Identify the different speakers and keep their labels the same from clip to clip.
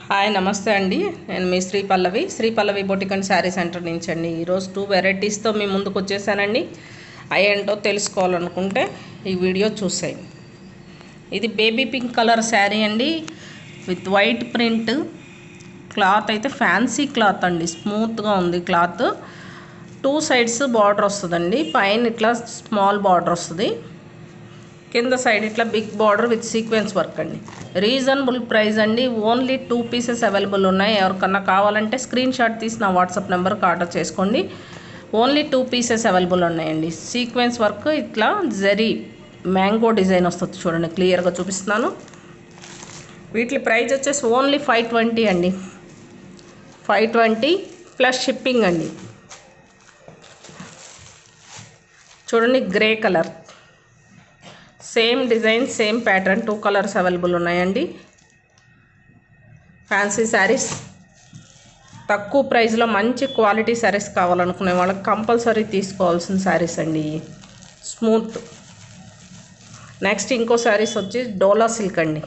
Speaker 1: Hi నమస్తే అండి. నేను మీ శ్రీ పల్లవి బొటిక్ అండ్ శారీ సెంటర్ నుంచి అండి. ఈరోజు 2 వెరైటీస్తో మీ ముందుకు వచ్చేసానండి. ఏంటో తెలుసుకోవాలనుకుంటే ఈ వీడియో చూసాయి. ఇది బేబీ పింక్ కలర్ శారీ అండి విత్ వైట్ ప్రింట్. క్లాత్ అయితే ఫ్యాన్సీ క్లాత్ అండి, స్మూత్గా ఉంది క్లాత్. 2 సైడ్స్ బార్డర్ వస్తుందండి. పైన ఇట్లా స్మాల్ బార్డర్ వస్తుంది, కింద సైడ్ ఇట్లా big border with sequence work అండి. రీజనబుల్ ప్రైస్ అండి. ఓన్లీ 2 పీసెస్ అవైలబుల్ ఉన్నాయి. ఎవరికన్నా కావాలంటే స్క్రీన్ షాట్ తీసి నా వాట్సాప్ నెంబర్కి ఆర్డర్ చేసుకోండి. ఓన్లీ 2 పీసెస్ అవైలబుల్ ఉన్నాయండి. సీక్వెన్స్ వర్క్ ఇట్లా జరీ మ్యాంగో డిజైన్ వస్తుంది చూడండి, క్లియర్గా చూపిస్తున్నాను. వీటి ప్రైస్ వచ్చేసి ఓన్లీ 520 అండి. 520 ప్లస్ షిప్పింగ్ అండి. చూడండి, grey colour, same design same pattern, 2 colours available ఉన్నాయండి. ఫ్యాన్సీ శారీస్, తక్కువ ప్రైస్లో మంచి క్వాలిటీ శారీస్ కావాలనుకునే వాళ్ళకి కంపల్సరీ తీసుకోవాల్సిన శారీస్ అండి. స్మూత్. నెక్స్ట్ ఇంకో శారీస్ వచ్చి డోలా సిల్క్ అండి.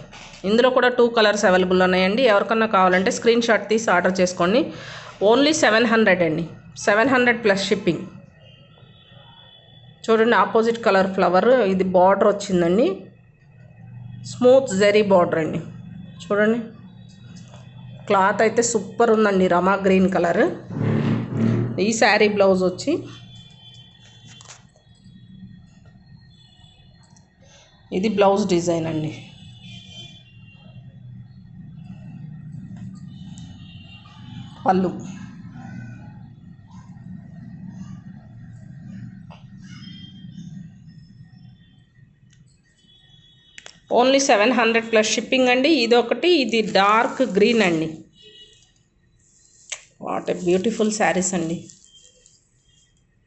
Speaker 1: ఇందులో కూడా 2 కలర్స్ అవైలబుల్ ఉన్నాయండి. ఎవరికన్నా కావాలంటే స్క్రీన్ షాట్ తీసి ఆర్డర్ చేసుకోండి. ఓన్లీ 700 అండి. 700 ప్లస్ షిప్పింగ్. చూడండి, ఆపోజిట్ కలర్ ఫ్లవర్, ఇది బార్డర్ వచ్చిందండి, స్మూత్ జరీ బార్డర్ అండి. చూడండి, క్లాత్ అయితే సూపర్ ఉందండి, రమా గ్రీన్ కలర్. ఈ శారీ బ్లౌజ్ వచ్చి ఇది బ్లౌజ్ డిజైన్ అండి. పళ్ళు, ఓన్లీ 700 ప్లస్ షిప్పింగ్ అండి. ఇది ఒకటి, ఇది డార్క్ గ్రీన్ అండి. వాట్ ఏ బ్యూటిఫుల్ శారీస్ అండి.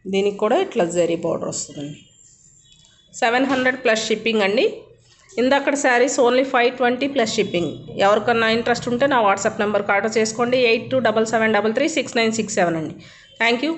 Speaker 1: దీనికి కూడా ఇట్లా జరీ బార్డర్ వస్తుందండి. 700 ప్లస్ షిప్పింగ్ అండి. ఇందక్కడ శారీస్ ఓన్లీ 520 ప్లస్ షిప్పింగ్. ఎవరికన్నా ఇంట్రెస్ట్ ఉంటే నా వాట్సాప్ నెంబర్కి ఆర్డర్ చేసుకోండి. 8277336967 అండి. Thank you.